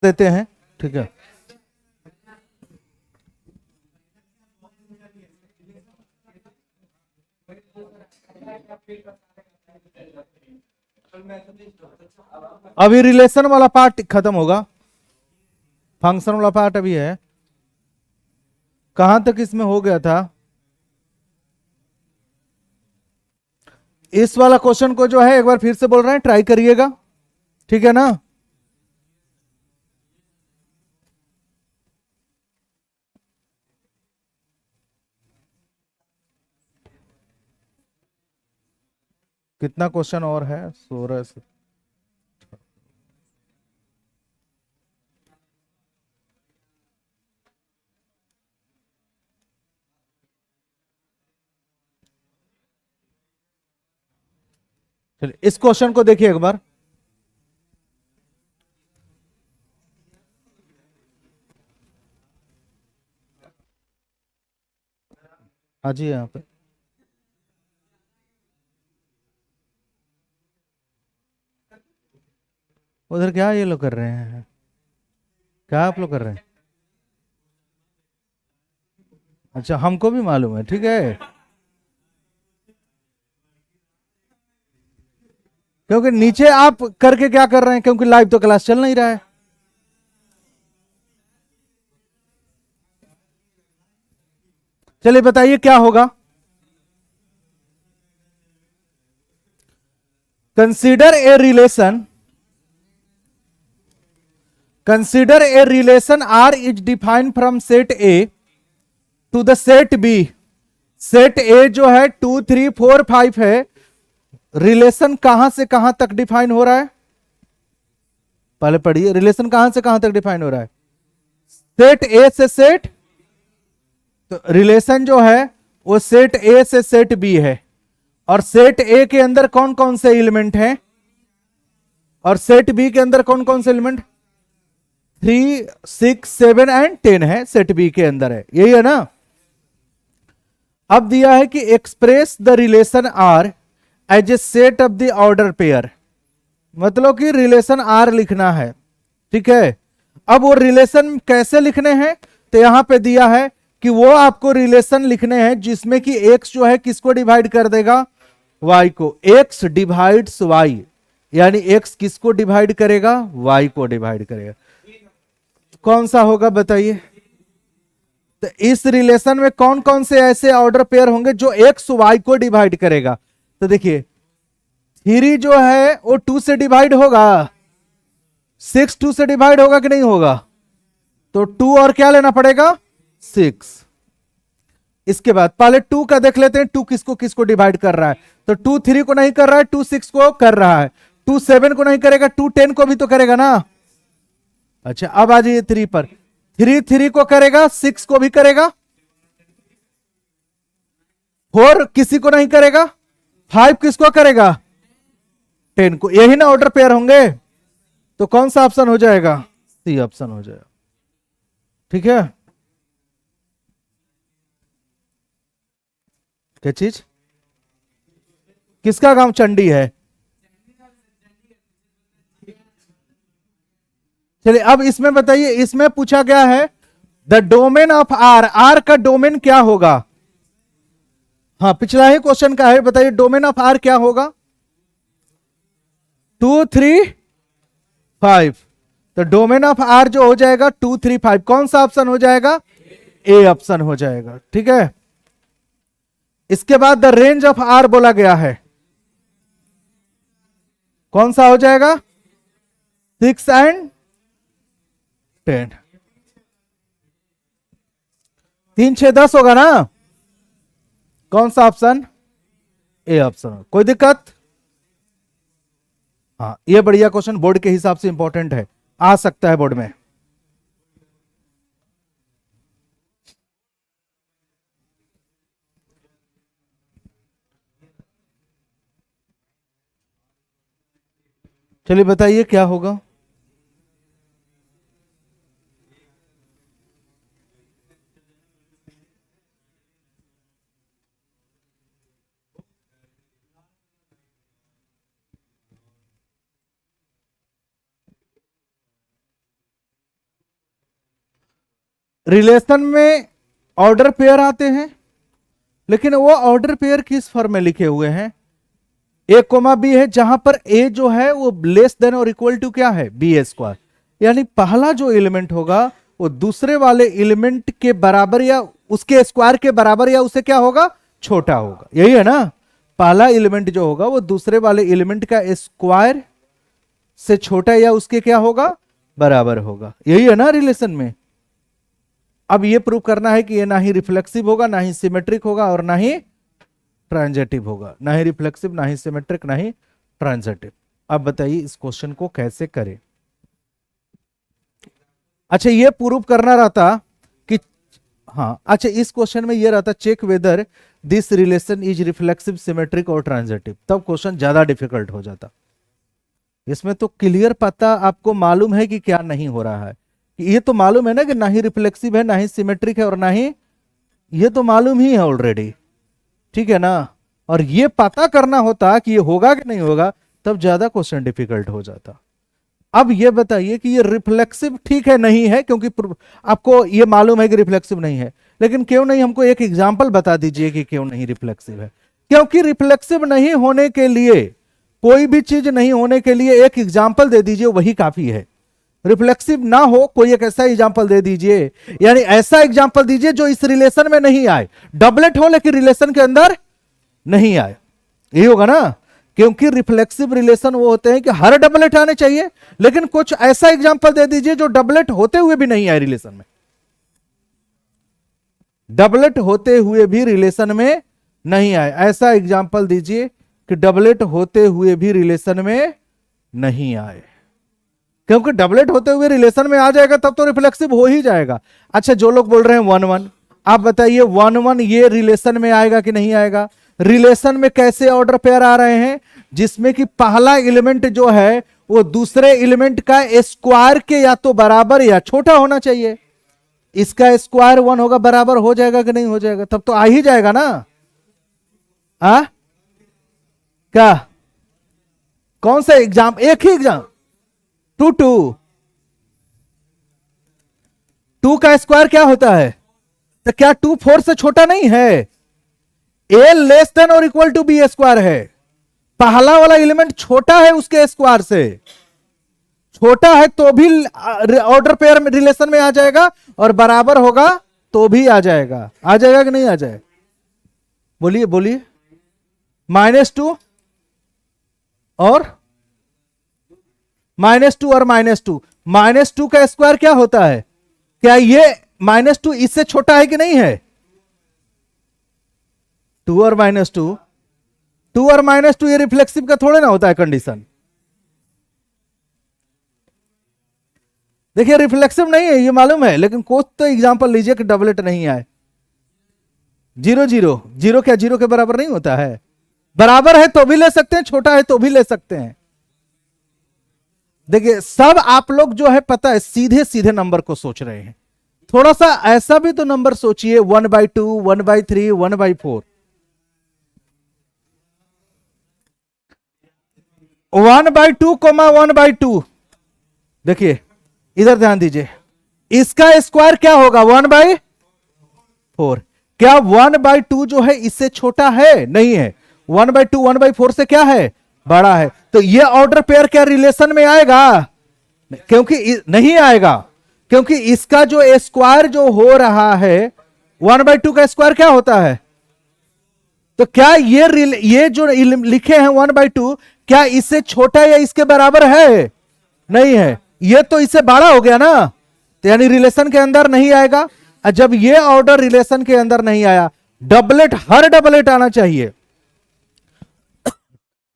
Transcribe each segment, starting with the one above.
देते हैं, ठीक है। अभी रिलेशन वाला पार्ट खत्म होगा, फंक्शन वाला पार्ट अभी है। कहां तक इसमें हो गया था? इस वाला क्वेश्चन को जो है एक बार फिर से बोल रहे हैं, ट्राई करिएगा, ठीक है ना। कितना क्वेश्चन और है? 16 से। चलिए इस क्वेश्चन को देखिए एक बार। हाँ जी, यहाँ पे उधर क्या ये लोग कर रहे हैं? क्या आप लोग कर रहे हैं? अच्छा, हमको भी मालूम है, ठीक है। क्योंकि नीचे आप करके क्या कर रहे हैं, क्योंकि लाइव तो क्लास चल नहीं रहा है। चलिए बताइए क्या होगा। Consider a relation, consider a relation R is defined from set A to the set B. Set A जो है 2 3 4 5 है, रिलेशन कहां से कहां तक डिफाइन हो रहा है? पहले पढ़िए, रिलेशन कहां से कहां तक डिफाइन हो रहा है? सेट ए से सेट, तो रिलेशन जो है वो सेट ए से सेट बी है। और सेट ए के अंदर कौन कौन से एलिमेंट हैं, और सेट बी के अंदर कौन कौन से एलिमेंट? 3 6 7 एंड 10 है, सेट बी के अंदर है, यही है ना। अब दिया है कि express the relation R as a set of the order pair, मतलब कि रिलेशन आर लिखना है, ठीक है। अब वो रिलेशन कैसे लिखने हैं, तो यहां पे दिया है कि वो आपको रिलेशन लिखने हैं जिसमें कि एक्स जो है किसको डिवाइड कर देगा? वाई को। एक्स डिवाइड्स वाई, यानी एक्स किसको डिवाइड करेगा? वाई को डिवाइड करेगा। कौन सा होगा बताइए? तो इस रिलेशन में कौन कौन से ऐसे ऑर्डर पेयर होंगे जो एक्स वाई को डिवाइड करेगा? तो देखिए 3 जो है वो 2 से डिवाइड होगा, 6 2 से डिवाइड होगा कि नहीं होगा? तो 2 और क्या लेना पड़ेगा? 6। इसके बाद पहले 2 का देख लेते हैं, 2 किसको किसको डिवाइड कर रहा है। तो 2 3 को नहीं कर रहा है, 2 6 को कर रहा है। 2 7 को नहीं करेगा, 2 10 को भी तो करेगा ना। अच्छा अब आ जाइए 3 पर। 3 3 को करेगा, 6 को भी करेगा, 4 किसी को नहीं करेगा, 5 किसको करेगा? 10 को। यही ना ऑर्डर पेयर होंगे। तो कौन सा ऑप्शन हो जाएगा? सी ऑप्शन हो जाएगा, ठीक है। क्या चीज? किसका गांव चंडी है? चलिए अब इसमें बताइए, इसमें पूछा गया है the domain of R, R का डोमेन क्या होगा? हाँ पिछला ही क्वेश्चन का है, बताइए डोमेन ऑफ आर क्या होगा? 2 3 5। तो डोमेन ऑफ आर जो हो जाएगा 2 3 5, कौन सा ऑप्शन हो जाएगा? ए ऑप्शन हो जाएगा, ठीक है। इसके बाद द रेंज ऑफ आर बोला गया है, कौन सा हो जाएगा? 6 एंड 10। 3 6 10 होगा ना। कौन सा ऑप्शन? A option. कोई दिक्कत? हाँ ये बढ़िया क्वेश्चन, बोर्ड के हिसाब से इंपॉर्टेंट है, आ सकता है बोर्ड में। चलिए बताइए क्या होगा। रिलेशन में ऑर्डर पेयर आते हैं, लेकिन वो ऑर्डर पेयर किस फॉर्म में लिखे हुए हैं, ए कोमा बी है, जहां पर ए जो है वो लेस देन और इक्वल टू क्या है, बी ए स्क्वायर। यानी पहला जो एलिमेंट होगा वो दूसरे वाले एलिमेंट के बराबर या उसके स्क्वायर के बराबर या उससे क्या होगा, छोटा होगा। यही है ना, पहला एलिमेंट जो होगा वो दूसरे वाले एलिमेंट का स्क्वायर से छोटा या उसके क्या होगा, बराबर होगा। यही है ना रिलेशन में। अब ये प्रूव करना है कि ये ना ही रिफ्लेक्सिव होगा, ना ही सिमेट्रिक होगा, और ना ही ट्रांजिटिव होगा। ना ही रिफ्लेक्सिव, ना ही सिमेट्रिक, ना ही ट्रांजिटिव। अब बताइए इस क्वेश्चन को कैसे करें। अच्छा, ये प्रूव करना रहता कि हाँ, अच्छा इस क्वेश्चन में ये रहता check whether this relation is reflexive, symmetric और ट्रांजिटिव, तब क्वेश्चन ज्यादा डिफिकल्ट हो जाता। इसमें तो क्लियर पता आपको मालूम है कि क्या नहीं हो रहा है। ये तो मालूम है ना कि ना ही रिफ्लेक्सिव है, ना ही सिमेट्रिक है, और ना ही, ये तो मालूम ही है ऑलरेडी, ठीक है ना। और ये पता करना होता कि ये होगा कि नहीं होगा, तब ज्यादा क्वेश्चन डिफिकल्ट हो जाता। अब ये बताइए कि ये रिफ्लेक्सिव ठीक है नहीं है, क्योंकि आपको ये मालूम है कि रिफ्लेक्सिव नहीं है, लेकिन क्यों नहीं, हमको एक एग्जांपल बता दीजिए कि क्यों नहीं रिफ्लेक्सिव है। क्योंकि रिफ्लेक्सिव नहीं होने के लिए, कोई भी चीज नहीं होने के लिए एक एग्जांपल दे दीजिए, वही काफी है। रिफ्लेक्सिव ना हो, कोई एक ऐसा एग्जांपल दे दीजिए, यानी ऐसा एग्जांपल दीजिए जो इस रिलेशन में नहीं आए, डबलेट हो लेकिन रिलेशन के अंदर नहीं आए। यही होगा ना, क्योंकि रिफ्लेक्सिव रिलेशन वो होते हैं कि हर डबलेट आने चाहिए, लेकिन कुछ ऐसा एग्जांपल दे दीजिए जो डबलेट होते हुए भी नहीं आए रिलेशन में। डबलेट होते हुए भी रिलेशन में नहीं आए, ऐसा एग्जांपल दीजिए कि डबलेट होते हुए भी रिलेशन में नहीं आए। क्योंकि डबलेट होते हुए रिलेशन में आ जाएगा तब तो रिफ्लेक्सिव हो ही जाएगा। अच्छा, जो लोग बोल रहे हैं 1-1, आप बताइए 1-1 ये रिलेशन में आएगा कि नहीं आएगा। रिलेशन में कैसे ऑर्डर पेयर आ रहे हैं, जिसमें कि पहला एलिमेंट जो है वो दूसरे एलिमेंट का स्क्वायर के या तो बराबर या छोटा होना चाहिए। इसका स्क्वायर 1 होगा, बराबर हो जाएगा कि नहीं हो जाएगा, तब तो आ ही जाएगा ना। आ क्या, कौन सा एग्जाम, एक ही एग्जाम, 2 2 का स्क्वायर क्या होता है, तो क्या 2 4 से छोटा नहीं है। ए लेस देन और इक्वल टू बी स्क्वायर है, पहला वाला एलिमेंट छोटा है उसके स्क्वायर से, छोटा है तो भी ऑर्डर पेयर में रिलेशन में आ जाएगा, और बराबर होगा तो भी आ जाएगा। आ जाएगा कि नहीं आ जाएगा, बोलिए बोलिए। -2 और -2 और -2, -2 का स्क्वायर क्या होता है, क्या ये -2 इससे छोटा है कि नहीं है। 2 और -2, 2 और -2 ये रिफ्लेक्सिव का थोड़े ना होता है कंडीशन। देखिए रिफ्लेक्सिव नहीं है ये मालूम है, लेकिन कोई तो एग्जांपल लीजिए कि डबलेट नहीं आए। 0 0 0 क्या 0 के बराबर नहीं होता है, बराबर है तो भी ले सकते हैं, छोटा है तो भी ले सकते हैं। देखिए सब आप लोग जो है पता है सीधे सीधे नंबर को सोच रहे हैं, थोड़ा सा ऐसा भी तो नंबर सोचिए, 1/2, 1/3, 1/4। 1/2, 1/2, देखिए इधर ध्यान दीजिए, इसका स्क्वायर क्या होगा 1/4। क्या 1/2 जो है इससे छोटा है, नहीं है। 1/2 1/4 से क्या है, बड़ा है। तो ये ऑर्डर पेयर क्या रिलेशन में आएगा, क्योंकि नहीं आएगा, क्योंकि इसका जो स्क्वायर जो हो रहा है 1/2 का स्क्वायर क्या होता है। तो क्या ये जो लिखे हैं 1/2 क्या इससे छोटा या इसके बराबर है, नहीं है। ये तो इससे बड़ा हो गया ना, तो यानी रिलेशन के अंदर नहीं आएगा। जब ये ऑर्डर रिलेशन के अंदर नहीं आया, डबलेट, हर डबलेट आना चाहिए।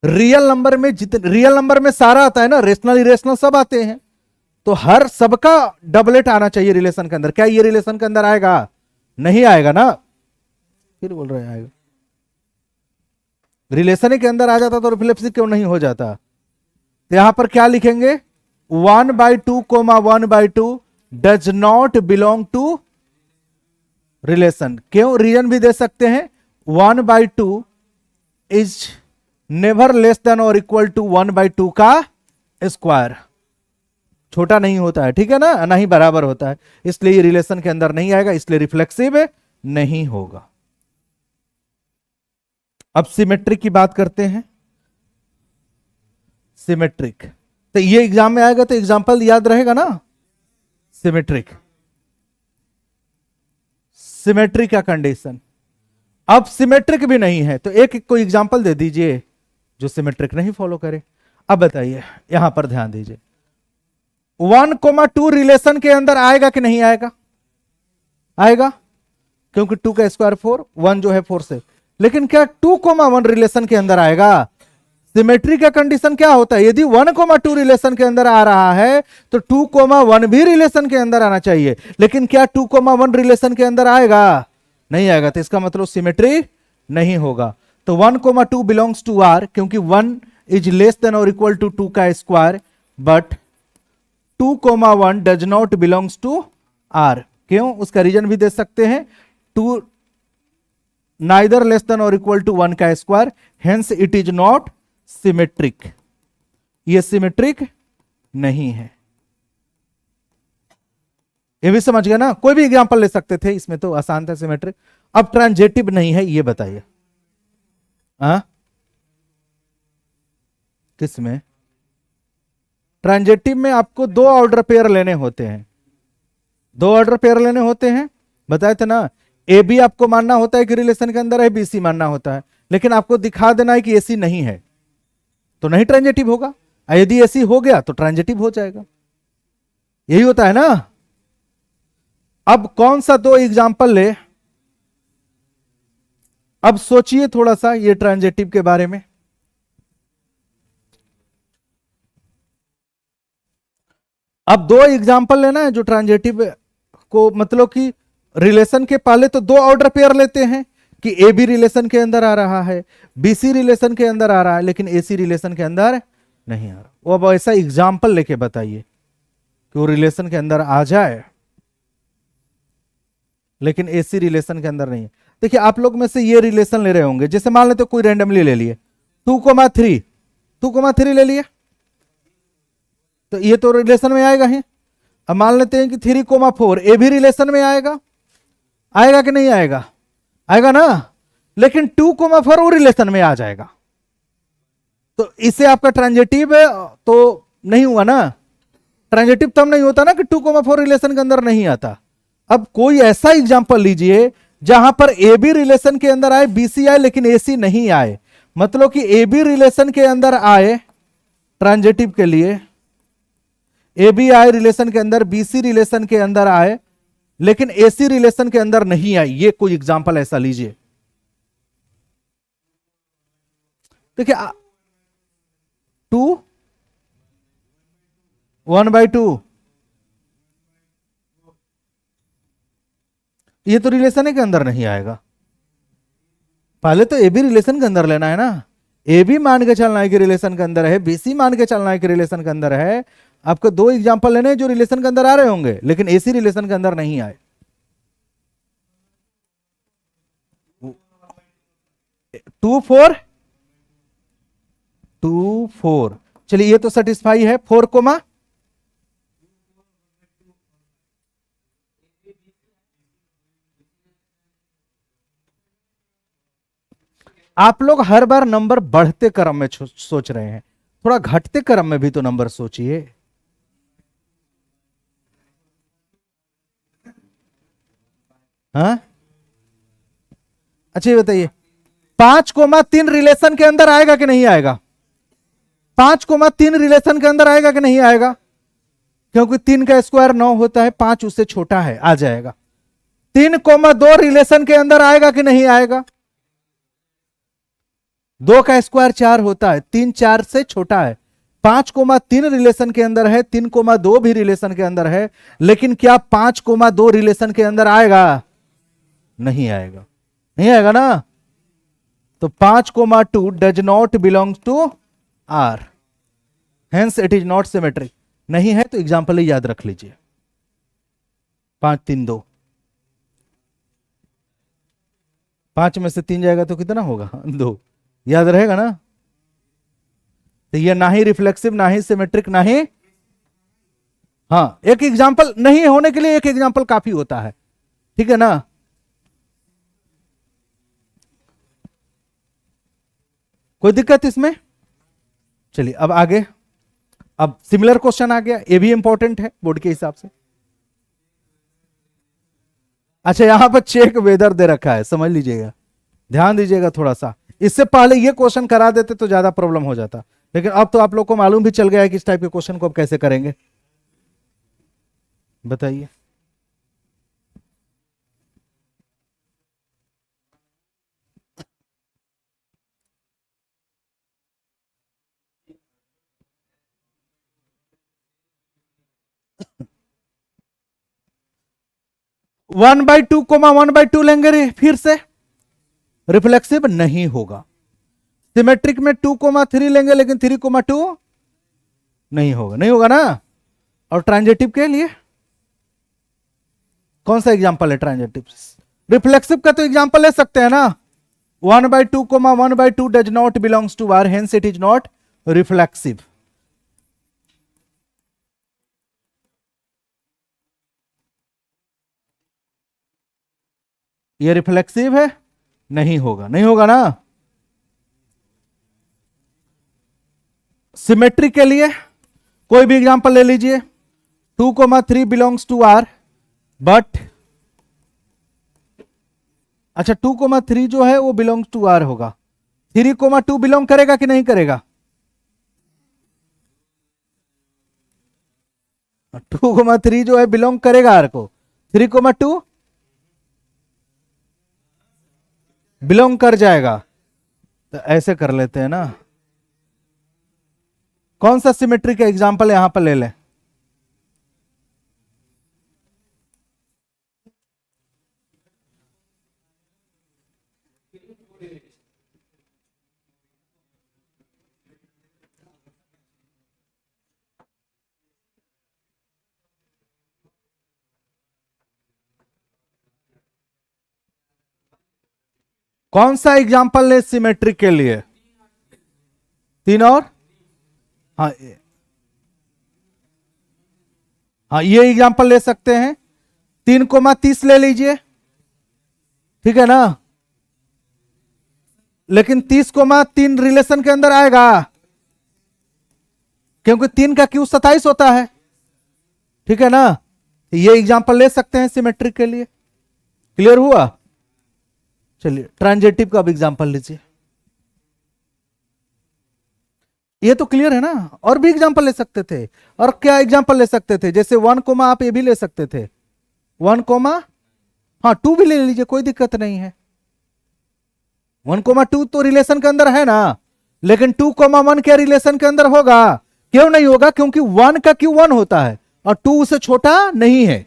रियल नंबर में जितने, रियल नंबर में सारा आता है ना, रेशनल इरेशनल सब आते हैं, तो हर सबका डबलेट आना चाहिए रिलेशन के अंदर। क्या ये रिलेशन के अंदर आएगा, नहीं आएगा ना, फिर बोल रहे आएगा। रिलेशन के अंदर आ जाता तो रिफ्लेक्सिव क्यों नहीं हो जाता। तो यहां पर क्या लिखेंगे, 1/2, 1/2 does not belong to relation. क्यों, रीजन भी दे सकते हैं, 1/2 इज नेवर लेस देन और इक्वल टू 1/2 का स्क्वायर। छोटा नहीं होता है, ठीक है ना, ना ही बराबर होता है, इसलिए ये रिलेशन के अंदर नहीं आएगा, इसलिए रिफ्लेक्सिव नहीं होगा। अब सिमेट्रिक की बात करते हैं। सिमेट्रिक तो ये एग्जाम में आएगा, तो एग्जांपल याद रहेगा ना। सिमेट्रिक, सिमेट्रिक का कंडीशन। अब सिमेट्रिक भी नहीं है, तो एक कोई एग्जांपल दे दीजिए जो सिमेट्रिक नहीं फॉलो करे। अब बताइए, यहां पर ध्यान दीजिए, 1,2 रिलेशन के अंदर आएगा कि नहीं आएगा? आएगा, क्योंकि 2 का स्क्वायर 4, 1 जो है 4 से। लेकिन क्या 2,1 रिलेशन के अंदर आएगा? सिमेट्री का कंडीशन क्या होता है? यदि 1,2 रिलेशन के अंदर आ रहा है तो 2,1 भी रिलेशन के अंदर आना चाहिए, लेकिन क्या 2,1 रिलेशन के अंदर आएगा? नहीं आएगा, तो इसका मतलब सिमेट्री नहीं होगा। तो 1,2 बिलोंग्स टू आर, क्योंकि 1 इज लेस देन और इक्वल टू 2 का square, but 2,1 does not belongs to R. क्यों? उसका रीजन भी दे सकते हैं, 2 नाइदर लेस देन और इक्वल टू 1 का square, hence it is not symmetric. ये सिमेट्रिक नहीं है। ये भी समझ गया ना? कोई भी एग्जांपल ले सकते थे, इसमें तो आसान था सिमेट्रिक। अब ट्रांजेटिव नहीं है, ये बताइए। किसमें? ट्रांजेटिव में आपको 2 ऑर्डर पेयर लेने होते हैं। 2 ऑर्डर पेयर लेने होते हैं, बताए थे ना। ए बी आपको मानना होता है कि रिलेशन के अंदर है, बी सी मानना होता है, लेकिन आपको दिखा देना है कि ए सी नहीं है, तो नहीं ट्रांजेटिव होगा। यदि ए सी हो गया तो ट्रांजेटिव हो जाएगा। यही होता है ना। अब कौन सा 2 एग्जाम्पल ले? अब सोचिए थोड़ा सा ये ट्रांजेटिव के बारे में। अब 2 एग्जाम्पल लेना है जो ट्रांजेटिव को, मतलब कि रिलेशन के पहले तो 2 ऑर्डर पेयर लेते हैं कि ए बी रिलेशन के अंदर आ रहा है, बी सी रिलेशन के अंदर आ रहा है, लेकिन ए सी रिलेशन के अंदर नहीं आ रहा। वो अब ऐसा एग्जाम्पल लेके बताइए कि वो रिलेशन के अंदर आ जाए लेकिन ए सी रिलेशन के अंदर नहीं है। देखिए, आप लोग में से ये रिलेशन ले रहे होंगे, जैसे मान लेते कोई रैंडमली ले लिए 2,3 ले लिए, तो ये तो रिलेशन में आएगा ही। अब मान लेते हैं कि 3,4 ए भी रिलेशन में आएगा, आएगा कि नहीं आएगा? आएगा ना। लेकिन 2,4 वो रिलेशन में आ जाएगा, तो इससे आपका ट्रांजेटिव तो नहीं हुआ ना। ट्रांजेटिव तब नहीं होता ना कि 2,4 रिलेशन के अंदर नहीं आता। अब कोई ऐसा एग्जांपल लीजिए जहां पर ए बी रिलेशन के अंदर आए, बी सी आए, लेकिन ए सी नहीं आए। मतलब कि ए बी रिलेशन के अंदर आए ट्रांजेटिव के लिए, ए बी आए रिलेशन के अंदर, बी सी रिलेशन के अंदर आए, लेकिन ए सी रिलेशन के अंदर नहीं आई। ये कोई एग्जांपल ऐसा लीजिए। देखिए, 2 1/2 ये तो रिलेशन के अंदर नहीं आएगा। पहले तो ए बी रिलेशन के अंदर लेना है ना। ए बी मान के चलना है कि रिलेशन के अंदर है, बी सी मान के चलना है कि रिलेशन के अंदर है। आपको 2 एग्जांपल लेने हैं जो रिलेशन के अंदर आ रहे होंगे, लेकिन ए सी रिलेशन के अंदर नहीं आए। 2,4 चलिए, ये तो सेटिस्फाई है। 4, आप लोग हर बार नंबर बढ़ते क्रम में सोच रहे हैं, थोड़ा घटते क्रम में भी तो नंबर सोचिए। हाँ, अच्छा ये बताइए, 5,3 रिलेशन के अंदर आएगा कि नहीं आएगा? 5,3 रिलेशन के अंदर आएगा कि नहीं आएगा? क्योंकि 3 का स्क्वायर 9 होता है, 5 उससे छोटा है, आ जाएगा। 3,2 रिलेशन के अंदर आएगा कि नहीं आएगा? 2 का स्क्वायर 4 होता है, 3 4 से छोटा है। 5,3 रिलेशन के अंदर है, 3,2 भी रिलेशन के अंदर है, लेकिन क्या 5,2 रिलेशन के अंदर आएगा? नहीं आएगा, नहीं आएगा ना। तो 5,2 does not belong to R, hence it is not symmetric. नहीं है तो एग्जांपल ही याद रख लीजिए। 5 3 2, 5 में से 3 जाएगा तो कितना होगा? 2, याद रहेगा ना। तो ये ना ही रिफ्लेक्सिव, ना ही सिमेट्रिक, ना ही हाँ, एक एग्जाम्पल नहीं होने के लिए एक एग्जाम्पल काफी होता है, ठीक है ना। कोई दिक्कत इसमें? चलिए अब आगे, अब सिमिलर क्वेश्चन आ गया, ये भी इंपॉर्टेंट है बोर्ड के हिसाब से। अच्छा, यहां पर चेक वेदर दे रखा है, समझ लीजिएगा, ध्यान दीजिएगा थोड़ा सा। इससे पहले ये क्वेश्चन करा देते तो ज्यादा प्रॉब्लम हो जाता, लेकिन अब तो आप लोग को मालूम भी चल गया है कि इस टाइप के क्वेश्चन को अब कैसे करेंगे, बताइए। One by two comma one by two लेंगे फिर से, रिफ्लेक्सिव नहीं होगा। सिमेट्रिक में 2,3 लेंगे लेकिन 3,2 नहीं होगा, नहीं होगा ना। और ट्रांजिटिव के लिए कौन सा एग्जांपल है ट्रांजिटिव? रिफ्लेक्सिव का तो एग्जांपल ले सकते हैं ना, 1/2 1/2 does not belongs to R, hence it is not reflexive. ये रिफ्लेक्सिव है, नहीं होगा, नहीं होगा ना। सिमेट्री के लिए कोई भी एग्जांपल ले लीजिए, 2,3 बिलोंग्स टू आर बट, अच्छा 2,3 जो है वो बिलोंग्स टू आर होगा, 3,2 बिलोंग करेगा कि नहीं करेगा? 2,3 जो है बिलोंग करेगा आर को, 3,2 बिलोंग कर जाएगा। तो ऐसे कर लेते हैं ना, कौन सा सिमेट्री का एग्जांपल यहां पर ले लें? कौन सा एग्जांपल ले सिमेट्रिक के लिए? 3 और हाँ, हाँ ये एग्जांपल ले सकते हैं, 3,30 ले लीजिए, ठीक है ना। लेकिन 30,3 रिलेशन के अंदर आएगा, क्योंकि 3 का क्यू 27 होता है, ठीक है ना। ये एग्जांपल ले सकते हैं सिमेट्रिक के लिए, क्लियर हुआ। चलिए ट्रांजिटिव का अब एग्जांपल लीजिए, ये तो क्लियर है ना। और भी एग्जांपल ले सकते थे, और क्या एग्जांपल ले सकते थे, जैसे 1 कोमा आप ये भी ले सकते थे, 1 कोमा, हाँ 2 भी ले लीजिए, कोई दिक्कत नहीं है। 1,2 तो रिलेशन के अंदर है ना, लेकिन 2,1 क्या रिलेशन के अंदर होगा? क्यों नहीं होगा? क्योंकि 1 का क्यू 1 होता है और 2 से छोटा नहीं है,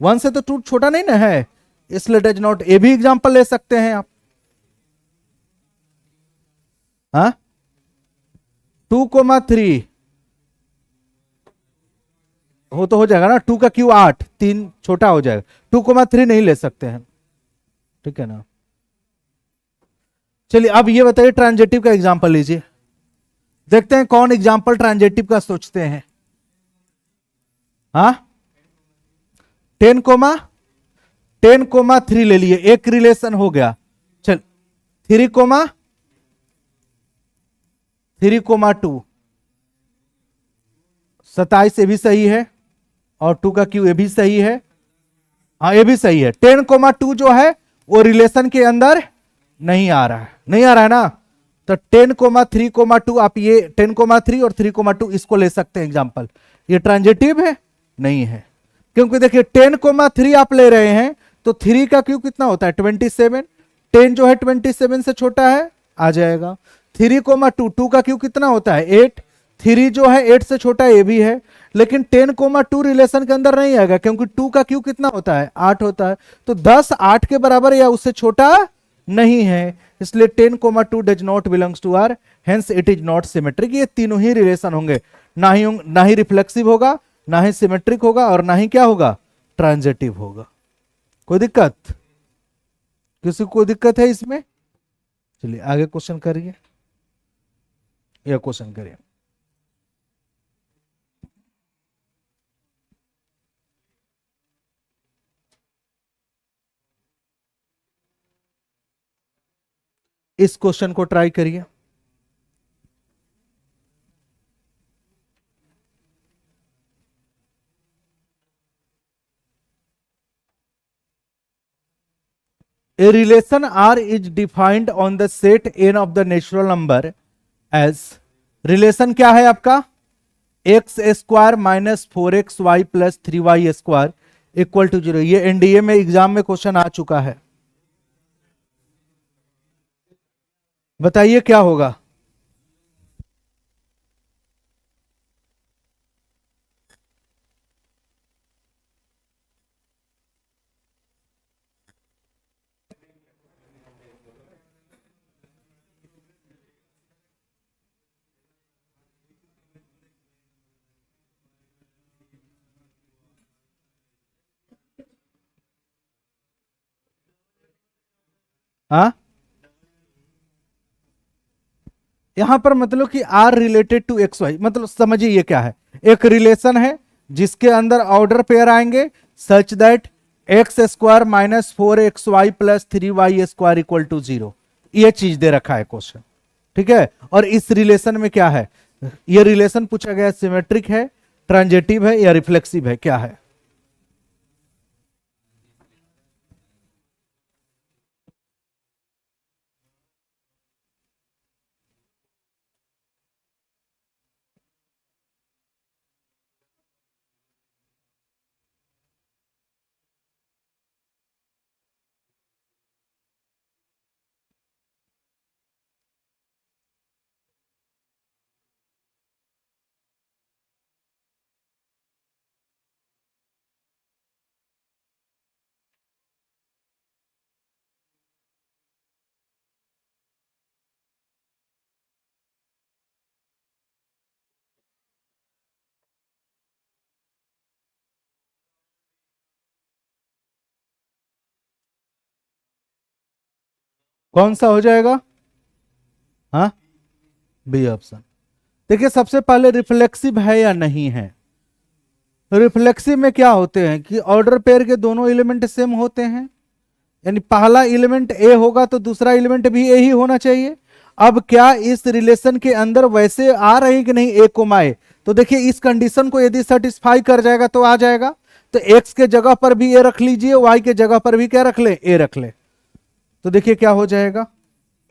1 से तो 2 छोटा नहीं ना है, इसलिए डज नॉट। ए भी एग्जांपल ले सकते हैं आप, हाँ 2,3 हो तो हो जाएगा ना, 2 का क्यू 8, 3 छोटा हो जाएगा, 2,3 नहीं ले सकते हैं, ठीक है ना। चलिए अब ये बताइए ट्रांजिटिव का एग्जांपल लीजिए, देखते हैं कौन एग्जांपल ट्रांजिटिव का सोचते हैं। हाँ 10,3 ले लिए, एक रिलेशन हो गया। चल 3,2 27 ये भी सही है, और 2 का क्यू ये भी सही है, हाँ ये भी सही है। 10,2 जो है वो रिलेशन के अंदर नहीं आ रहा है, नहीं आ रहा है ना। तो 10,3,2 आप ये 10,3 और 3,2 इसको ले सकते हैं एग्जांपल। ये ट्रांजिटिव है? नहीं है, क्योंकि देखिए 10,3 आप ले रहे हैं तो 3 का क्यू कितना होता है 27, 10 जो है 27 से छोटा है, आ जाएगा। 3,2 2 का क्यू कितना होता है 8, 3 जो है 8 से छोटा ये भी है, लेकिन 10,2 रिलेशन के अंदर नहीं आएगा, क्योंकि 2 का क्यू कितना होता है 8 होता है। तो 10 8 के बराबर या उससे छोटा नहीं है, इसलिए 10,2 does not belongs to R, hence it is not symmetric. ये तीनों ही रिलेशन होंगे, ना ही रिफ्लेक्सिव होगा, ना ही सिमेट्रिक होगा, और ना ही क्या होगा ट्रांजिटिव होगा। कोई दिक्कत? किसी को दिक्कत है इसमें? चलिए आगे क्वेश्चन करिए, यह क्वेश्चन करिए। इस क्वेश्चन को ट्राई करिए। A relation R is defined on the set n of the natural number as relation क्या है आपका x square minus 4xy plus 3y square equal to 0। ये एनडीए में एग्जाम में क्वेश्चन आ चुका है। बताइए क्या होगा। हाँ, यहां पर मतलब कि R related to x y, मतलब समझिए ये क्या है। एक रिलेशन है जिसके अंदर ऑर्डर पेयर आएंगे such that x square minus 4xy plus 3y square equal to 0। ये चीज दे रखा है क्वेश्चन, ठीक है। और इस रिलेशन में क्या है, ये रिलेशन पूछा गया सिमेट्रिक है, ट्रांजिटिव है या रिफ्लेक्सिव है, क्या है। कौन सा हो जाएगा, हाँ बी ऑप्शन। देखिए सबसे पहले रिफ्लेक्सिव है या नहीं है। रिफ्लेक्सिव में क्या होते हैं कि ऑर्डर पेयर के दोनों एलिमेंट सेम होते हैं, यानी पहला एलिमेंट ए होगा तो दूसरा एलिमेंट भी ए ही होना चाहिए। अब क्या इस रिलेशन के अंदर वैसे आ रही कि नहीं ए कोमा ए, तो देखिए इस कंडीशन को यदि सेटिस्फाई कर जाएगा तो आ जाएगा। तो एक्स के जगह पर भी ए रख लीजिए, वाई के जगह पर भी क्या रख ले, ए रख ले। तो देखिए क्या हो जाएगा,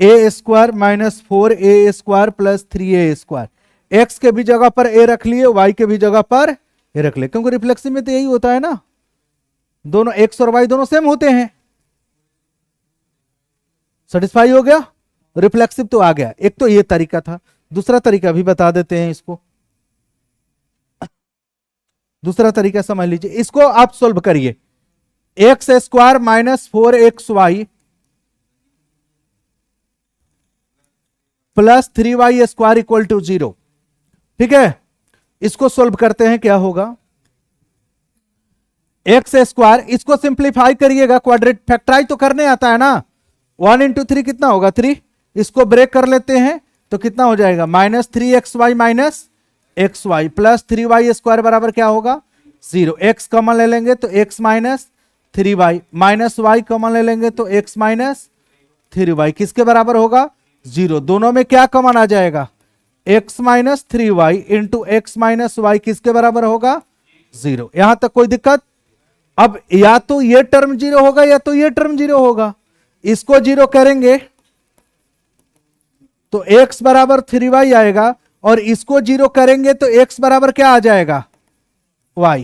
a square minus 4a square plus 3a square. X के भी जगह पर ए रख लिए, वाई के भी जगह पर ए रख ले, क्योंकि रिफ्लेक्सिव में तो यही होता है ना, दोनों एक्स और वाई दोनों सेम होते हैं। सेटिस्फाई हो गया, रिफ्लेक्सिव तो आ गया। एक तो ये तरीका था, दूसरा तरीका भी बता देते हैं इसको। दूसरा तरीका समझ लीजिए, इसको आप सोल्व करिए। X square minus 4xy plus 3y square equal to 0, ठीक है। इसको सोल्व करते हैं, क्या होगा, एक्स स्क्वायर, इसको सिंप्लीफाई करिएगा, क्वाड्रेट फैक्टराइज तो करने आता है ना। 1 इंटू 3 कितना होगा 3, इसको ब्रेक कर लेते हैं तो कितना हो जाएगा minus 3xy minus xy plus 3y square बराबर क्या होगा 0। x कॉमन ले लेंगे तो x minus 3y minus y common ले लेंगे तो x माइनस 3y किसके बराबर होगा 0। दोनों में क्या कॉमन आ जाएगा, x minus 3y into x minus y किसके बराबर होगा 0। यहां तक कोई दिक्कत। अब या तो ये टर्म 0 होगा या तो ये टर्म 0 होगा। इसको 0 करेंगे तो x बराबर 3y आएगा, और इसको 0 करेंगे तो x बराबर क्या आ जाएगा y।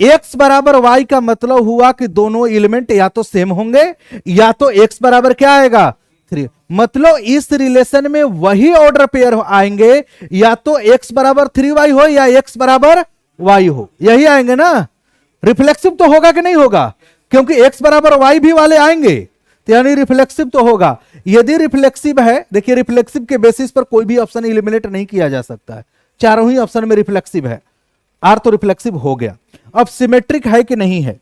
x बराबर y का मतलब हुआ कि दोनों एलिमेंट या तो सेम होंगे या तो x बराबर क्या आएगा 3। मतलब इस रिलेशन में वही ऑर्डर पेयर आएंगे, या तो x बराबर 3y हो या x बराबर y हो, यही आएंगे ना। रिफ्लेक्सिव तो होगा कि नहीं होगा, क्योंकि x बराबर y भी वाले आएंगे, तो यानी रिफ्लेक्सिव तो होगा। यदि रिफ्लेक्सिव है, देखिए रिफ्लेक्सिव के बेसिस पर कोई भी ऑप्शन एलिमिनेट नहीं किया जा सकता है, चारों ही ऑप्शन में रिफ्लेक्सिव है। आर तो रिफ्लेक्सिव हो गया। अब सिमेट्रिक है कि नहीं है,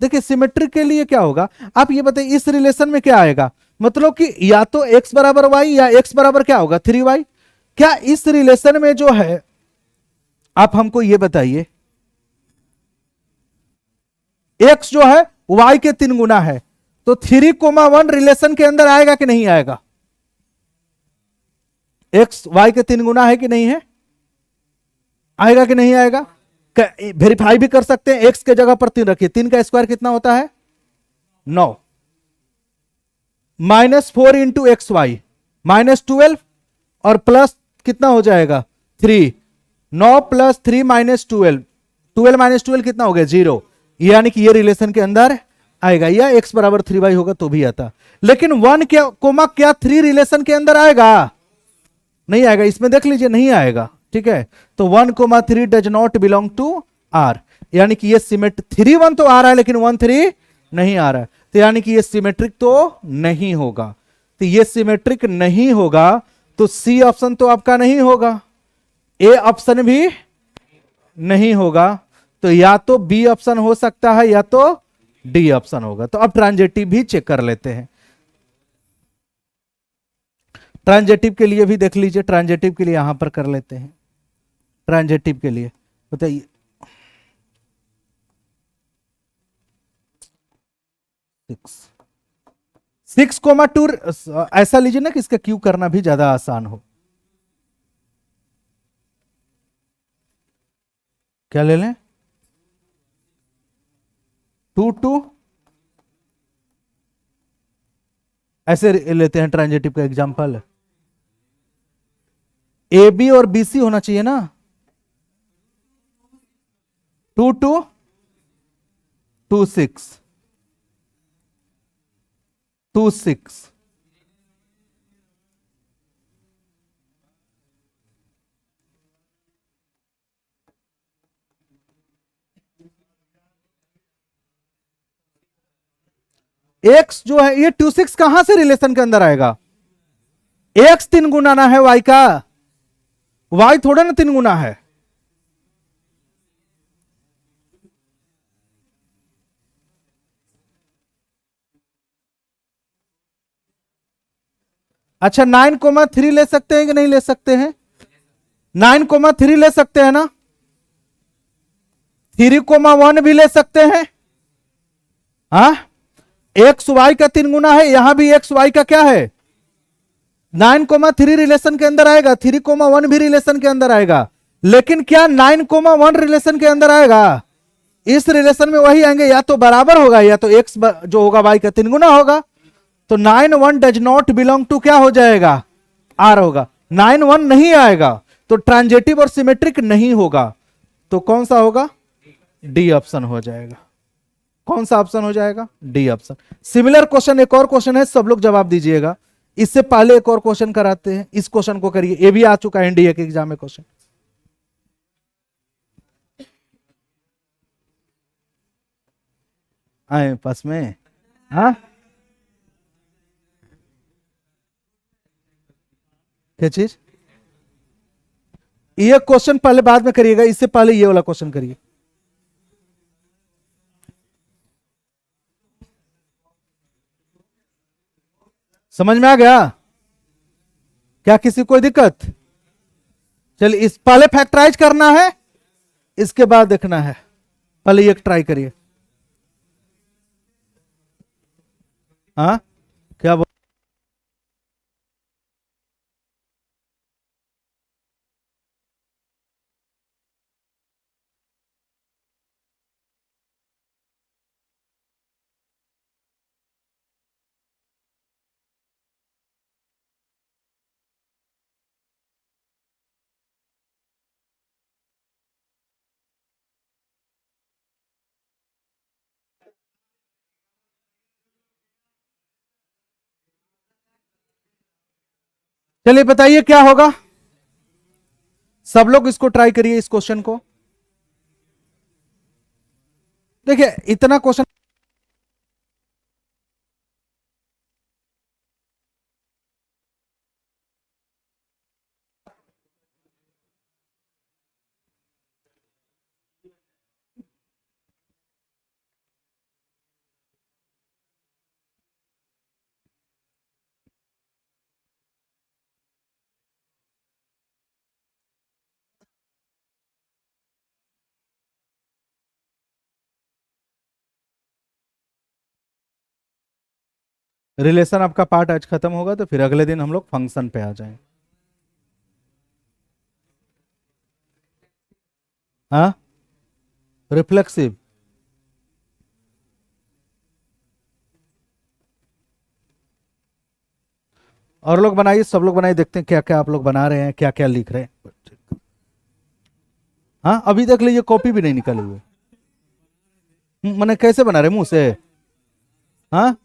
देखिए सिमेट्रिक के लिए क्या होगा, आप ये बताइए इस रिलेशन में क्या आएगा, मतलब कि या तो x बराबर y या x बराबर क्या होगा 3y। क्या इस रिलेशन में जो है, आप हमको ये बताइए, x जो है y के 3 गुना है, तो 3,1 रिलेशन के अंदर आएगा कि नहीं आएगा, एक्स वाई के 3 गुना है कि नहीं है? आएगा कि नहीं आएगा? वेरीफाई भी कर सकते हैं, एक्स के जगह पर 3 रखिए, 3 का स्क्वायर कितना होता है? 9। -4 × xy -12 और प्लस कितना हो जाएगा? 3। 9 + 3 - 12, 12 - 12 कितना हो गया? 0। यानी कि ये रिलेशन के अंदर आएगा, या x = 3y होगा तो भी आता। लेकिन 1 क्या कोमा क्या 3 रिलेशन के अंदर आएगा? नहीं आएगा, इसमें देख लीजिए नहीं आएगा। ठीक है, तो 1, 3 does not belong to R, यानी कि ये सिमेट्रिक 3 1 तो आ रहा है लेकिन 1 3 नहीं आ रहा है, तो यानी कि ये सिमेट्रिक तो नहीं होगा। तो ये सिमेट्रिक नहीं होगा, तो सी ऑप्शन तो आपका नहीं होगा, ए ऑप्शन भी नहीं होगा, तो या तो बी ऑप्शन हो सकता है या तो डी ऑप्शन होगा। तो अब ट्रांजिटिव भी चेक कर लेते हैं। ट्रांजिटिव के लिए भी देख लीजिए, ट्रांजिटिव के लिए यहां पर कर लेते हैं। ट्रांजिटिव के लिए बताइए, 6,2 ऐसा लीजिए ना कि इसका क्यू करना भी ज्यादा आसान हो। क्या ले लें? 2 ऐसे लेते हैं ट्रांजिटिव का एग्जांपल। ए बी और बी सी होना चाहिए ना। 2 2 2 6 2 6 एक्स जो है, ये 2 6 कहां से रिलेशन के अंदर आएगा? एक्स 3 गुना ना है वाई का, वाई थोड़ा ना 3 गुना है। अच्छा 9,3 ले सकते हैं कि नहीं ले सकते हैं? 9,3 ले सकते हैं ना? 3,1 भी ले सकते हैं। हाँ, एक्स वाई का 3 गुना है, यहां भी एक्स वाई का क्या है? 9,3 रिलेशन के अंदर आएगा, 3,1 भी रिलेशन के अंदर आएगा, लेकिन क्या 9,1 रिलेशन के अंदर आएगा? इस रिलेशन में वही आएंगे, या तो बराबर होगा या तो एक्स जो होगा वाई का 3 गुना होगा। तो 9 1 डज नॉट बिलोंग टू क्या हो जाएगा? आर होगा। 9 1 नहीं आएगा, तो ट्रांजिटिव और सिमेट्रिक नहीं होगा। तो कौन सा होगा? डी ऑप्शन हो जाएगा। कौन सा ऑप्शन हो जाएगा? D option. सिमिलर क्वेश्चन एक और क्वेश्चन है, सब लोग जवाब दीजिएगा। इससे पहले एक और क्वेश्चन कराते हैं, इस क्वेश्चन को करिए, ये भी आ चुका है एनडीए के एग्जाम में क्वेश्चन। आए पास में? हाँ, क्या चीज? ये क्वेश्चन पहले बाद में करिएगा, इससे पहले ये वाला क्वेश्चन करिए। समझ में आ गया? क्या किसी कोई दिक्कत? चलिए, इस पहले फैक्टराइज करना है, इसके बाद देखना है। पहले ये ट्राई करिए। हाँ, क्या बोल? चलिए बताइए क्या होगा। सब लोग इसको ट्राई करिए, इस क्वेश्चन को। देखिए इतना क्वेश्चन रिलेशन आपका पार्ट आज खत्म होगा, तो फिर अगले दिन हम लोग फंक्शन पे आ जाएं। हाँ, रिफ्लेक्सिव। और लोग बनाइए, सब लोग बनाइए, देखते हैं क्या क्या आप लोग बना रहे हैं, क्या क्या लिख रहे हैं। हाँ, अभी देख लीजिए कॉपी भी नहीं निकाले हुए। मैंने कैसे बना रहे मुंह से? हाँ,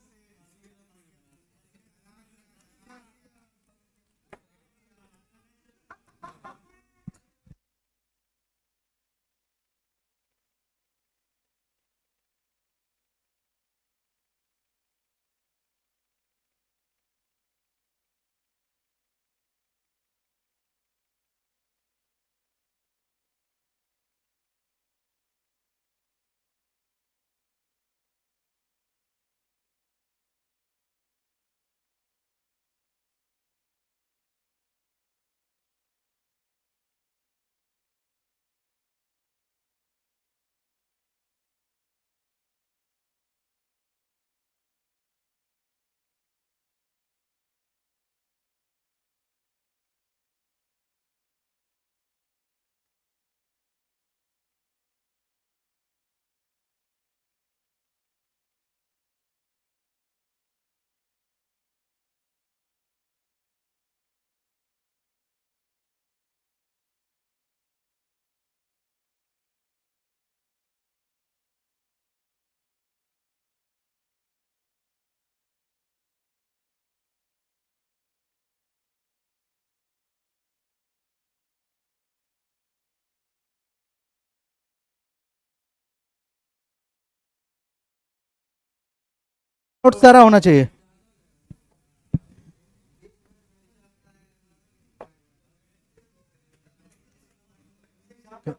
नोट सारा होना चाहिए।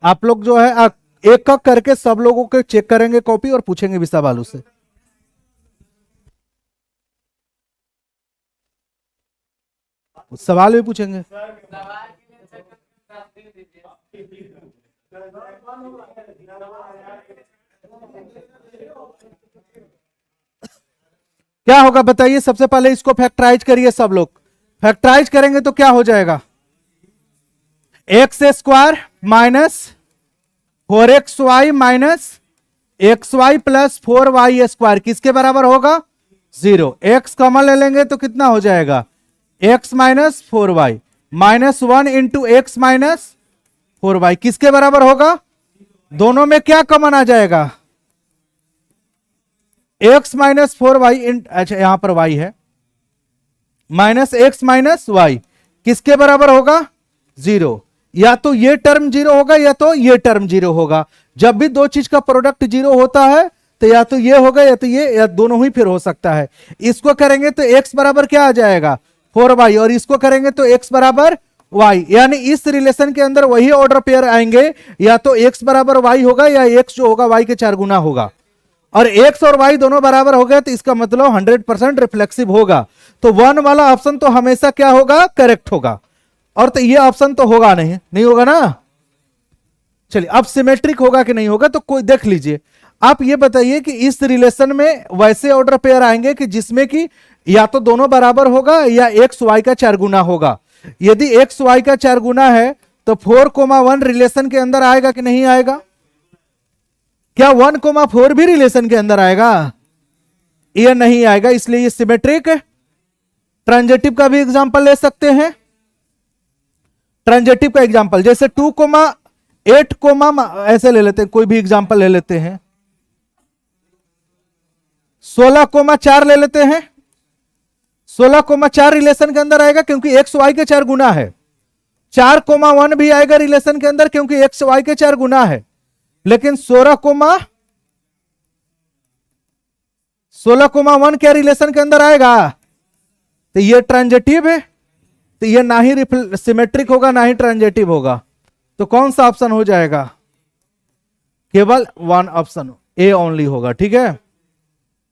आप लोग जो है एक एक करके सब लोगों के चेक करेंगे कॉपी और पूछेंगे भी सवाल उससे। सवाल भी पूछेंगे। क्या होगा बताइए, सबसे पहले इसको फैक्टराइज करिए सब लोग। फैक्टराइज करेंगे तो क्या हो जाएगा? X square minus 4xy minus xy plus 4y square किसके बराबर होगा? 0। x कॉमन ले लेंगे तो कितना हो जाएगा? x minus 4y minus 1 into x minus 4y किसके बराबर होगा? दोनों में क्या कॉमन आ जाएगा? x माइनस 4y, अच्छा यहां पर y है, माइनस एक्स माइनस वाई किसके बराबर होगा? 0। या तो ये टर्म 0 होगा या तो ये टर्म 0 होगा। जब भी दो चीज का प्रोडक्ट 0 होता है तो या तो ये होगा या तो ये, या दोनों ही फिर हो सकता है। इसको करेंगे तो x बराबर क्या आ जाएगा? 4y, और इसको करेंगे तो x बराबर y, यानी इस रिलेशन के अंदर वही ऑर्डर पेयर आएंगे, या तो x बराबर y होगा या x जो होगा y के 4 गुना होगा। और x और y दोनों बराबर हो गए तो इसका मतलब 100% रिफ्लेक्सिव होगा। तो 1 वाला ऑप्शन तो हमेशा क्या होगा? करेक्ट होगा। और तो ये ऑप्शन तो होगा नहीं, नहीं होगा ना। चलिए, अब सिमेट्रिक होगा कि नहीं होगा तो कोई देख लीजिए। आप ये बताइए कि इस रिलेशन में वैसे ऑर्डर पेयर आएंगे कि जिसमें कि या तो दोनों बराबर होगा या एक्स वाई का 4 गुना होगा। यदि एक्स वाई का 4 गुना है तो 4,1 रिलेशन के अंदर आएगा कि नहीं आएगा? क्या 1,4 भी रिलेशन के अंदर आएगा? ये नहीं आएगा, इसलिए ये सिमेट्रिक है। ट्रांजिटिव का भी एग्जांपल ले सकते हैं। ट्रांजिटिव का एग्जांपल जैसे 2,8, ऐसे ले लेते हैं, कोई भी एग्जांपल ले लेते हैं। 16,4 ले लेते हैं। 16,4 रिलेशन के अंदर आएगा क्योंकि एक्स वाई के 4 गुना है। 4,1 भी आएगा रिलेशन के अंदर क्योंकि एक्स वाई के 4 गुना है। लेकिन 16,1 क्या रिलेशन के अंदर आएगा? तो ये ट्रांजिटिव है, तो ये ना ही सिमेट्रिक होगा ना ही ट्रांजिटिव होगा। तो कौन सा ऑप्शन हो जाएगा? केवल 1 ऑप्शन, ए ओनली होगा। ठीक है,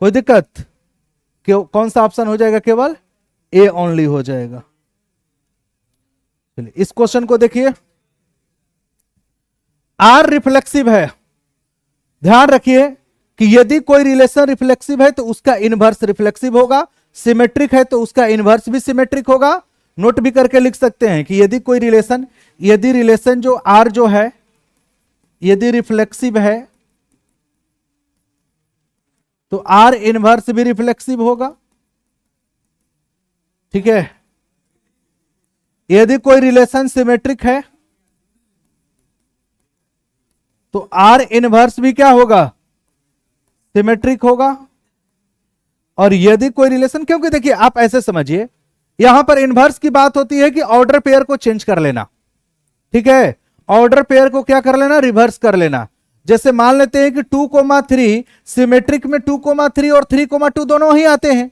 कोई दिक्कत? कौन सा ऑप्शन हो जाएगा? केवल ए ओनली हो जाएगा। चलिए इस क्वेश्चन को देखिए। आर रिफ्लेक्सिव है। ध्यान रखिए कि यदि कोई रिलेशन रिफ्लेक्सिव है तो उसका इनवर्स रिफ्लेक्सिव होगा, सिमेट्रिक है तो उसका इनवर्स भी सिमेट्रिक होगा। नोट भी करके लिख सकते हैं कि यदि कोई रिलेशन, यदि रिलेशन जो आर जो है, यदि रिफ्लेक्सिव है तो आर इनवर्स भी रिफ्लेक्सिव होगा। ठीक है, यदि कोई रिलेशन सिमेट्रिक है तो आर इनवर्स भी क्या होगा, सिमेट्रिक होगा। और यदि कोई रिलेशन, क्योंकि देखिए आप ऐसे समझिए, यहां पर इनवर्स की बात होती है कि ऑर्डर पेयर को चेंज कर लेना। ठीक है, ऑर्डर पेयर को क्या कर लेना, रिवर्स कर लेना। जैसे मान लेते हैं कि 2,3 सिमेट्रिक में 2,3 और 3,2 दोनों ही आते हैं।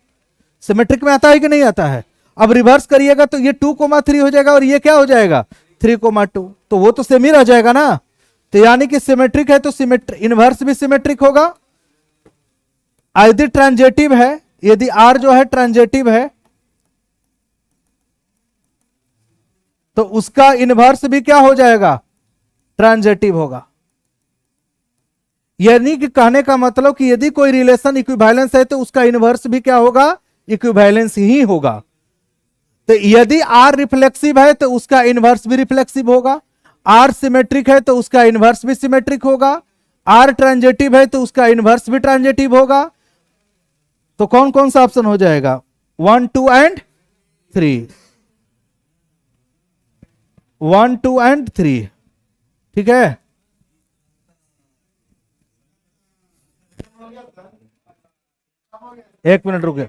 सिमेट्रिक में आता है कि नहीं आता है। अब रिवर्स करिएगा तो ये 2,3 हो जाएगा और ये क्या हो जाएगा 3,2, तो वो तो सेम ही रह जाएगा ना। तो यानी कि सिमेट्रिक है तो इनवर्स भी सिमेट्रिक होगा। यदि ट्रांजेटिव है, यदि आर जो है ट्रांजेटिव है तो उसका इनवर्स भी क्या हो जाएगा, ट्रांजेटिव होगा। यानी कि कहने का मतलब कि यदि कोई रिलेशन इक्विवेलेंस है तो उसका इनवर्स भी क्या होगा, इक्विवेलेंस ही होगा। तो यदि आर रिफ्लेक्सिव है तो उसका इनवर्स भी रिफ्लेक्सिव होगा। आर सिमेट्रिक है तो उसका इनवर्स भी सिमेट्रिक होगा। आर ट्रांजेटिव है तो उसका इनवर्स भी ट्रांजेटिव होगा। तो कौन कौन सा ऑप्शन हो जाएगा, 1, 2 एंड 3, 1, 2 एंड 3। ठीक है, एक मिनट रुके।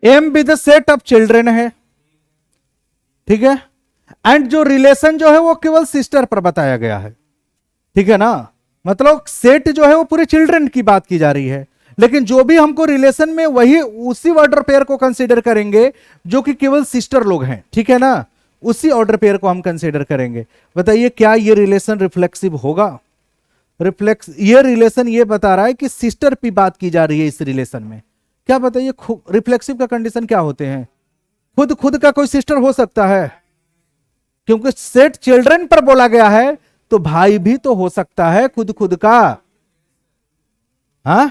M be the set of children है। ठीक है, एंड जो रिलेशन जो है वो केवल सिस्टर पर बताया गया है। ठीक है ना, मतलब सेट जो है वो पूरे चिल्ड्रन की बात की जा रही है, लेकिन जो भी हमको रिलेशन में वही उसी ऑर्डर पेयर को कंसीडर करेंगे जो कि केवल सिस्टर लोग हैं। ठीक है ना, उसी ऑर्डर पेयर को हम कंसीडर करेंगे। बताइए क्या ये रिलेशन रिफ्लेक्सिव होगा, ये रिलेशन ये बता रहा है कि सिस्टर की बात की जा रही है इस रिलेशन में। क्या बताइए रिफ्लेक्सिव का कंडीशन क्या होते हैं, खुद खुद का कोई सिस्टर हो सकता है, क्योंकि सेट चिल्ड्रन पर बोला गया है तो भाई भी तो हो सकता है खुद खुद का। हाँ,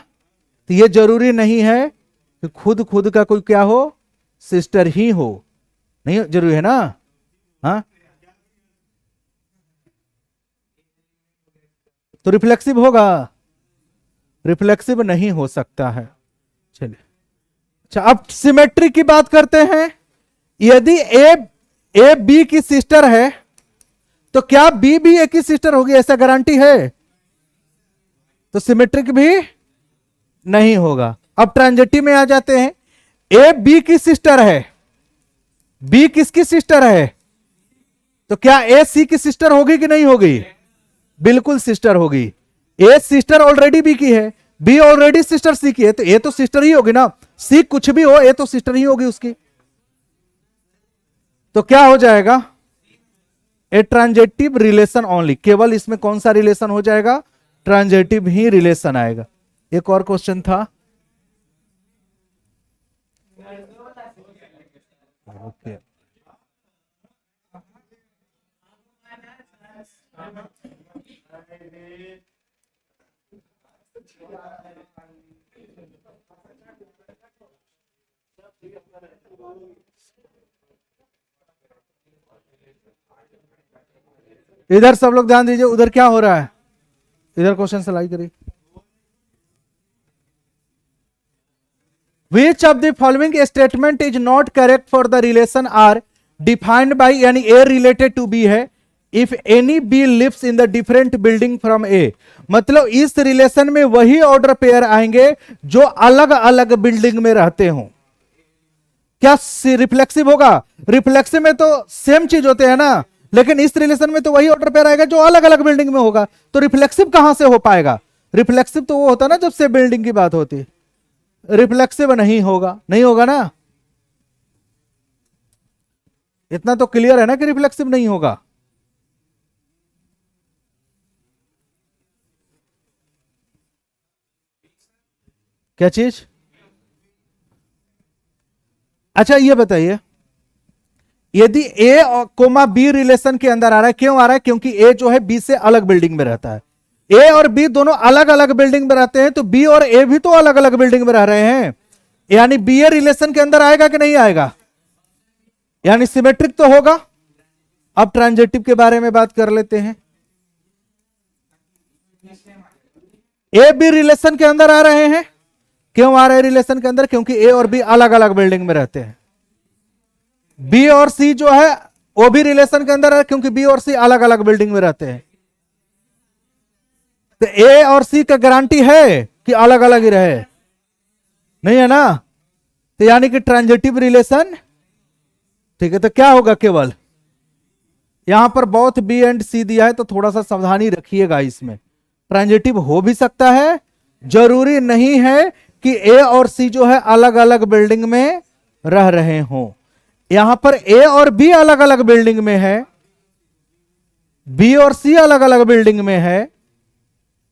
तो ये जरूरी नहीं है कि खुद खुद का कोई क्या हो, सिस्टर ही हो, नहीं जरूरी है ना। हाँ, तो रिफ्लेक्सिव होगा, रिफ्लेक्सिव नहीं हो सकता है। चलिए, अच्छा अब सिमेट्री की बात करते हैं। यदि ए बी की सिस्टर है तो क्या बी भी ए की सिस्टर होगी, ऐसा गारंटी है, तो सिमेट्रिक भी नहीं होगा। अब ट्रांजिटिव में आ जाते हैं। ए बी की सिस्टर है, बी किसकी सिस्टर है, तो क्या ए सी की सिस्टर होगी कि नहीं होगी, बिल्कुल सिस्टर होगी। ए सिस्टर ऑलरेडी बी की है, बी ऑलरेडी सिस्टर सी की है, तो ए तो सिस्टर ही होगी ना। सी कुछ भी हो, ए तो सिस्टर ही होगी उसकी। तो क्या हो जाएगा, ए ट्रांजेटिव रिलेशन ओनली, केवल इसमें कौन सा रिलेशन हो जाएगा, ट्रांजेटिव ही रिलेशन आएगा। एक और क्वेश्चन था, ओके इधर सब लोग ध्यान दीजिए, उधर क्या हो रहा है, इधर क्वेश्चन सलाई करिए। Which of the following statement is not correct for the relation R defined by, यानी A related to B है, if any B lives in the different building from A। मतलब इस रिलेशन में वही ऑर्डर पेयर आएंगे जो अलग अलग बिल्डिंग में रहते हों। क्या रिफ्लेक्सिव होगा, रिफ्लेक्सिव में तो सेम चीज होते हैं ना, लेकिन इस रिलेशन में तो वही ऑर्डर पेयर आएगा जो अलग अलग बिल्डिंग में होगा। तो रिफ्लेक्सिव कहां से हो पाएगा, रिफ्लेक्सिव तो वो होता ना जब से बिल्डिंग की बात होती, रिफ्लेक्सिव नहीं होगा, नहीं होगा ना। इतना तो क्लियर है ना कि रिफ्लेक्सिव नहीं होगा। क्या चीज? अच्छा ये बताइए, यदि ए कोमा बी रिलेशन के अंदर आ रहा है, क्यों आ रहा है? क्योंकि ए जो है बी से अलग बिल्डिंग में रहता है। ए और बी दोनों अलग अलग बिल्डिंग में रहते हैं, तो बी और ए भी तो अलग अलग बिल्डिंग में रह रहे हैं, यानी बी ए रिलेशन के अंदर आएगा कि नहीं आएगा? यानी सिमेट्रिक तो होगा। अब ट्रांजिटिव के बारे में बात कर लेते हैं। ए बी रिलेशन के अंदर आ रहे हैं, क्यों आ रहे हैं रिलेशन के अंदर? क्योंकि ए और बी अलग अलग बिल्डिंग में रहते हैं। बी और सी जो है वो भी रिलेशन के अंदर है, क्योंकि बी और सी अलग अलग बिल्डिंग में रहते हैं। तो ए और सी का गारंटी है कि अलग अलग ही रहे? नहीं है ना। तो यानी कि ट्रांजिटिव रिलेशन, ठीक है। तो क्या होगा, केवल यहां पर बोथ बी एंड सी दिया है, तो थोड़ा सा सावधानी रखिएगा इसमें। ट्रांजिटिव हो भी सकता है, जरूरी नहीं है कि ए और सी जो है अलग अलग बिल्डिंग में रह रहे हों। यहां पर ए और बी अलग अलग बिल्डिंग में है, बी और सी अलग अलग बिल्डिंग में है,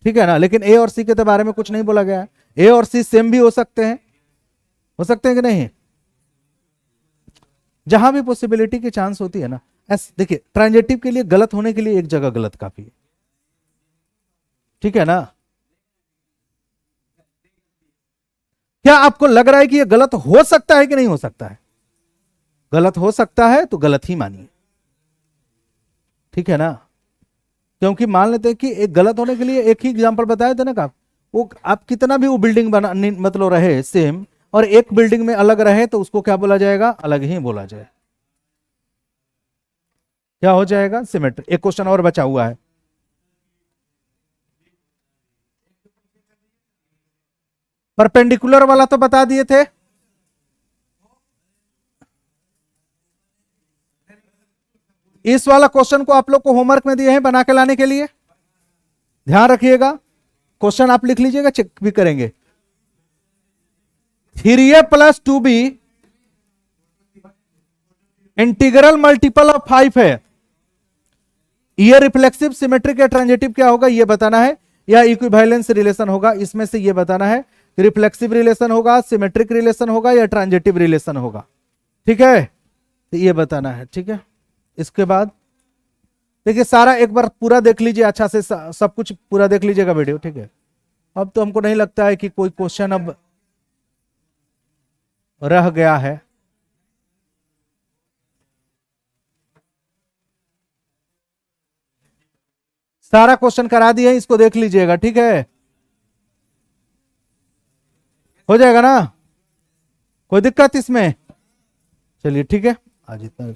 ठीक है ना। लेकिन ए और सी के बारे में कुछ नहीं बोला गया। ए और सी सेम भी हो सकते हैं, हो सकते हैं कि नहीं? जहां भी पॉसिबिलिटी की चांस होती है ना। देखिए, ट्रांजिटिव के लिए गलत होने के लिए एक जगह गलत काफी है, ठीक है ना। क्या आपको लग रहा है कि यह गलत हो सकता है कि नहीं हो सकता है? गलत हो सकता है तो गलत ही मानिए, ठीक है ना। क्योंकि मान लेते हैं कि एक गलत होने के लिए एक ही एग्जांपल बताए थे ना आप, वो आप कितना भी वो बिल्डिंग बना मतलब रहे सेम, और एक बिल्डिंग में अलग रहे, तो उसको क्या बोला जाएगा? अलग ही बोला जाए। क्या हो जाएगा? सिमेट्री। एक क्वेश्चन और बचा हुआ है। परपेंडिकुलर वाला तो बता दिए थे। इस वाला क्वेश्चन को आप लोग को होमवर्क में दिए हैं बना के लाने के लिए, ध्यान रखिएगा। क्वेश्चन आप लिख लीजिएगा, चेक भी करेंगे। 3a + 2b integral multiple of 5 है। ये रिफ्लेक्सिव, सिमेट्रिक या ट्रांजिटिव क्या होगा ये बताना है, या इक्विवेलेंस रिलेशन होगा, इसमें से ये बताना है। रिफ्लेक्सिव रिलेशन होगा, सिमेट्रिक रिलेशन होगा, या ट्रांजिटिव रिलेशन होगा, ठीक है। तो ये बताना है, ठीक है। इसके बाद देखिए, सारा एक बार पूरा देख लीजिए अच्छा से, सब कुछ पूरा देख लीजिएगा वीडियो, ठीक है। अब तो हमको नहीं लगता है कि कोई क्वेश्चन अब रह गया है। सारा क्वेश्चन करा दिए, इसको देख लीजिएगा, ठीक है। हो जाएगा ना, कोई दिक्कत इसमें? चलिए ठीक है, आज इतना।